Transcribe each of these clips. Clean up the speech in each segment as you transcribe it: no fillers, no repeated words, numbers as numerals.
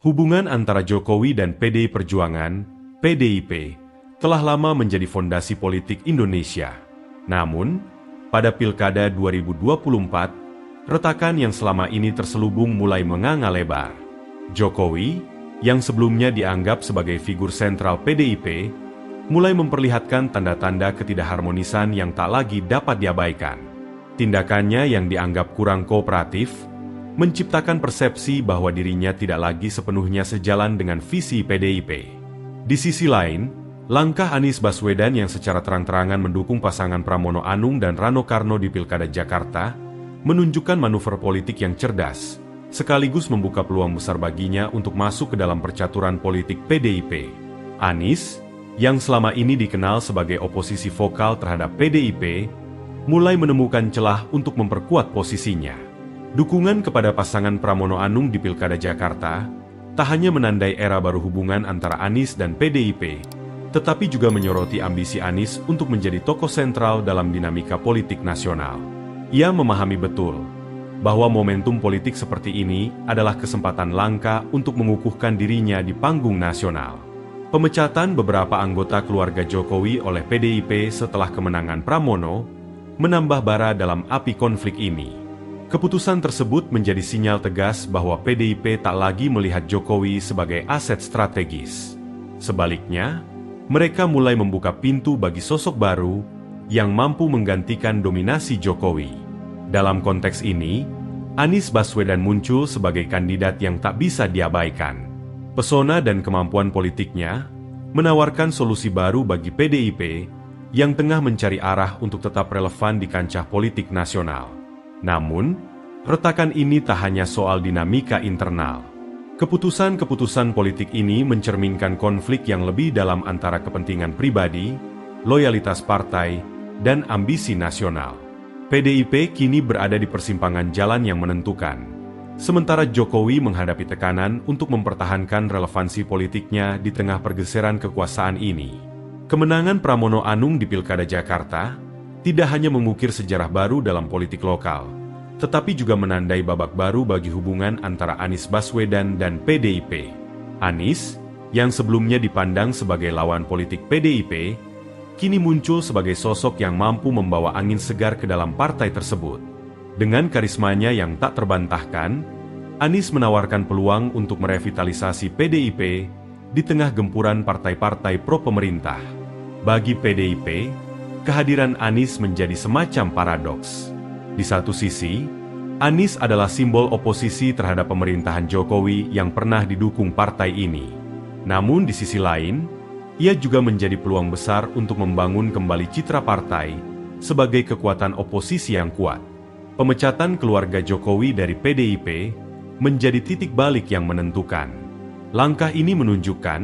Hubungan antara Jokowi dan PDI Perjuangan, PDIP, telah lama menjadi fondasi politik Indonesia. Namun, pada Pilkada 2024, retakan yang selama ini terselubung mulai menganga lebar. Jokowi, yang sebelumnya dianggap sebagai figur sentral PDIP, mulai memperlihatkan tanda-tanda ketidakharmonisan yang tak lagi dapat diabaikan. Tindakannya yang dianggap kurang kooperatif, menciptakan persepsi bahwa dirinya tidak lagi sepenuhnya sejalan dengan visi PDIP. Di sisi lain, langkah Anies Baswedan yang secara terang-terangan mendukung pasangan Pramono Anung dan Rano Karno di Pilkada Jakarta, menunjukkan manuver politik yang cerdas, sekaligus membuka peluang besar baginya untuk masuk ke dalam percaturan politik PDIP. Anies, yang selama ini dikenal sebagai oposisi vokal terhadap PDIP, mulai menemukan celah untuk memperkuat posisinya. Dukungan kepada pasangan Pramono Anung di Pilkada Jakarta tak hanya menandai era baru hubungan antara Anies dan PDIP, tetapi juga menyoroti ambisi Anies untuk menjadi tokoh sentral dalam dinamika politik nasional. Ia memahami betul bahwa momentum politik seperti ini adalah kesempatan langka untuk mengukuhkan dirinya di panggung nasional. Pemecatan beberapa anggota keluarga Jokowi oleh PDIP setelah kemenangan Pramono menambah bara dalam api konflik ini. Keputusan tersebut menjadi sinyal tegas bahwa PDIP tak lagi melihat Jokowi sebagai aset strategis. Sebaliknya, mereka mulai membuka pintu bagi sosok baru yang mampu menggantikan dominasi Jokowi. Dalam konteks ini, Anies Baswedan muncul sebagai kandidat yang tak bisa diabaikan. Pesona dan kemampuan politiknya menawarkan solusi baru bagi PDIP yang tengah mencari arah untuk tetap relevan di kancah politik nasional. Namun, retakan ini tak hanya soal dinamika internal. Keputusan-keputusan politik ini mencerminkan konflik yang lebih dalam antara kepentingan pribadi, loyalitas partai, dan ambisi nasional. PDIP kini berada di persimpangan jalan yang menentukan, sementara Jokowi menghadapi tekanan untuk mempertahankan relevansi politiknya di tengah pergeseran kekuasaan ini. Kemenangan Pramono Anung di Pilkada Jakarta tidak hanya mengukir sejarah baru dalam politik lokal, tetapi juga menandai babak baru bagi hubungan antara Anies Baswedan dan PDIP. Anies, yang sebelumnya dipandang sebagai lawan politik PDIP, kini muncul sebagai sosok yang mampu membawa angin segar ke dalam partai tersebut. Dengan karismanya yang tak terbantahkan, Anies menawarkan peluang untuk merevitalisasi PDIP di tengah gempuran partai-partai pro-pemerintah. Bagi PDIP, kehadiran Anies menjadi semacam paradoks. Di satu sisi, Anies adalah simbol oposisi terhadap pemerintahan Jokowi yang pernah didukung partai ini. Namun di sisi lain, ia juga menjadi peluang besar untuk membangun kembali citra partai sebagai kekuatan oposisi yang kuat. Pemecatan keluarga Jokowi dari PDIP menjadi titik balik yang menentukan. Langkah ini menunjukkan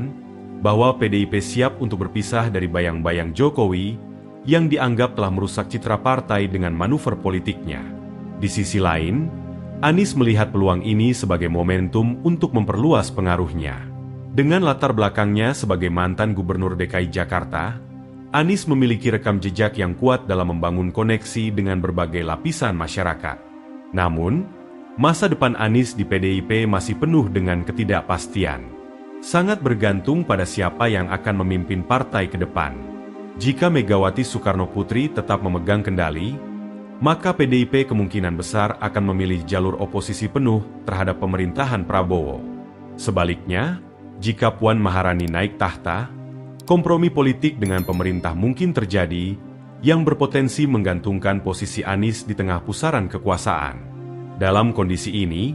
bahwa PDIP siap untuk berpisah dari bayang-bayang Jokowi yang dianggap telah merusak citra partai dengan manuver politiknya. Di sisi lain, Anies melihat peluang ini sebagai momentum untuk memperluas pengaruhnya. Dengan latar belakangnya sebagai mantan Gubernur DKI Jakarta, Anies memiliki rekam jejak yang kuat dalam membangun koneksi dengan berbagai lapisan masyarakat. Namun, masa depan Anies di PDIP masih penuh dengan ketidakpastian. Sangat bergantung pada siapa yang akan memimpin partai ke depan. Jika Megawati Soekarno Putri tetap memegang kendali, maka PDIP kemungkinan besar akan memilih jalur oposisi penuh terhadap pemerintahan Prabowo. Sebaliknya, jika Puan Maharani naik tahta, kompromi politik dengan pemerintah mungkin terjadi yang berpotensi menggantungkan posisi Anies di tengah pusaran kekuasaan. Dalam kondisi ini,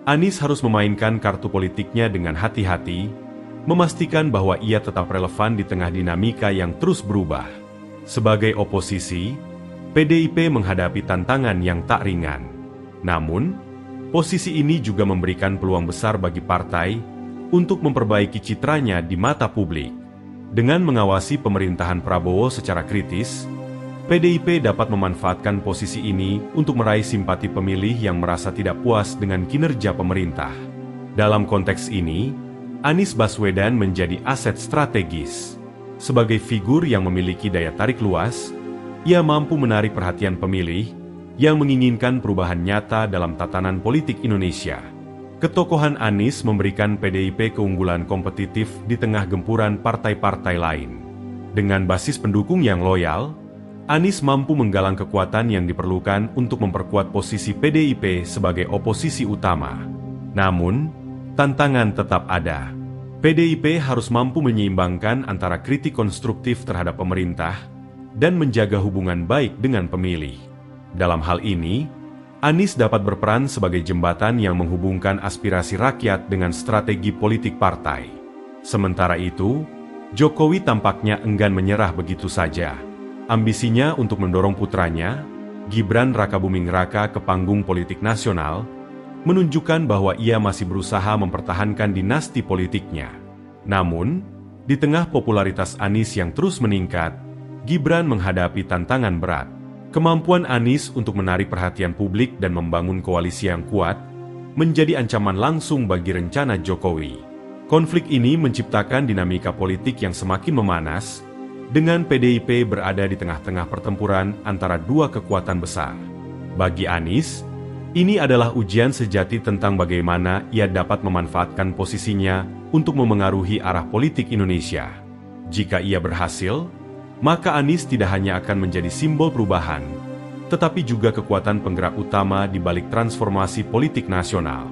Anies harus memainkan kartu politiknya dengan hati-hati, memastikan bahwa ia tetap relevan di tengah dinamika yang terus berubah. Sebagai oposisi, PDIP menghadapi tantangan yang tak ringan. Namun, posisi ini juga memberikan peluang besar bagi partai untuk memperbaiki citranya di mata publik. Dengan mengawasi pemerintahan Prabowo secara kritis, PDIP dapat memanfaatkan posisi ini untuk meraih simpati pemilih yang merasa tidak puas dengan kinerja pemerintah. Dalam konteks ini, Anies Baswedan menjadi aset strategis. Sebagai figur yang memiliki daya tarik luas, ia mampu menarik perhatian pemilih yang menginginkan perubahan nyata dalam tatanan politik Indonesia. Ketokohan Anies memberikan PDIP keunggulan kompetitif di tengah gempuran partai-partai lain. Dengan basis pendukung yang loyal, Anies mampu menggalang kekuatan yang diperlukan untuk memperkuat posisi PDIP sebagai oposisi utama. Namun, tantangan tetap ada. PDIP harus mampu menyeimbangkan antara kritik konstruktif terhadap pemerintah dan menjaga hubungan baik dengan pemilih. Dalam hal ini, Anies dapat berperan sebagai jembatan yang menghubungkan aspirasi rakyat dengan strategi politik partai. Sementara itu, Jokowi tampaknya enggan menyerah begitu saja. Ambisinya untuk mendorong putranya, Gibran Rakabuming Raka, ke panggung politik nasional, menunjukkan bahwa ia masih berusaha mempertahankan dinasti politiknya. Namun, di tengah popularitas Anies yang terus meningkat, Gibran menghadapi tantangan berat. Kemampuan Anies untuk menarik perhatian publik dan membangun koalisi yang kuat menjadi ancaman langsung bagi rencana Jokowi. Konflik ini menciptakan dinamika politik yang semakin memanas, dengan PDIP berada di tengah-tengah pertempuran antara dua kekuatan besar. Bagi Anies, ini adalah ujian sejati tentang bagaimana ia dapat memanfaatkan posisinya untuk memengaruhi arah politik Indonesia. Jika ia berhasil, maka Anies tidak hanya akan menjadi simbol perubahan, tetapi juga kekuatan penggerak utama di balik transformasi politik nasional.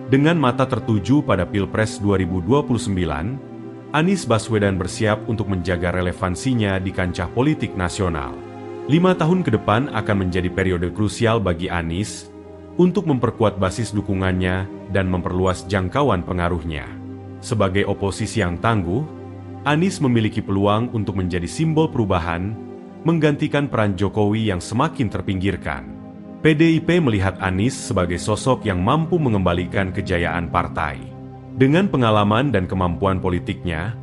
Dengan mata tertuju pada Pilpres 2029, Anies Baswedan bersiap untuk menjaga relevansinya di kancah politik nasional. 5 tahun ke depan akan menjadi periode krusial bagi Anies untuk memperkuat basis dukungannya dan memperluas jangkauan pengaruhnya. Sebagai oposisi yang tangguh, Anies memiliki peluang untuk menjadi simbol perubahan, menggantikan peran Jokowi yang semakin terpinggirkan. PDIP melihat Anies sebagai sosok yang mampu mengembalikan kejayaan partai. Dengan pengalaman dan kemampuan politiknya,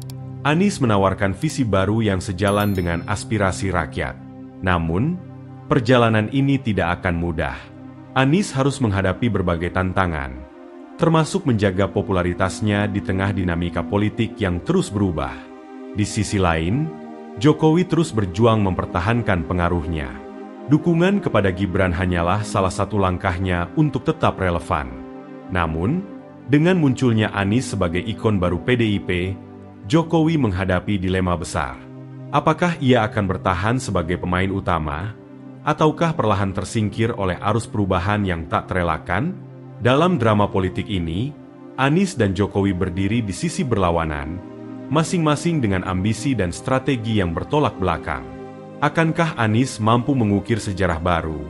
Anies menawarkan visi baru yang sejalan dengan aspirasi rakyat. Namun, perjalanan ini tidak akan mudah. Anies harus menghadapi berbagai tantangan, termasuk menjaga popularitasnya di tengah dinamika politik yang terus berubah. Di sisi lain, Jokowi terus berjuang mempertahankan pengaruhnya. Dukungan kepada Gibran hanyalah salah satu langkahnya untuk tetap relevan. Namun, dengan munculnya Anies sebagai ikon baru PDIP, Jokowi menghadapi dilema besar. Apakah ia akan bertahan sebagai pemain utama, ataukah perlahan tersingkir oleh arus perubahan yang tak terelakkan? Dalam drama politik ini, Anies dan Jokowi berdiri di sisi berlawanan, masing-masing dengan ambisi dan strategi yang bertolak belakang. Akankah Anies mampu mengukir sejarah baru?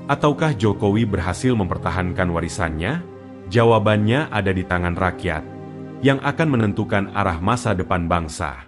Ataukah Jokowi berhasil mempertahankan warisannya? Jawabannya ada di tangan rakyat, yang akan menentukan arah masa depan bangsa.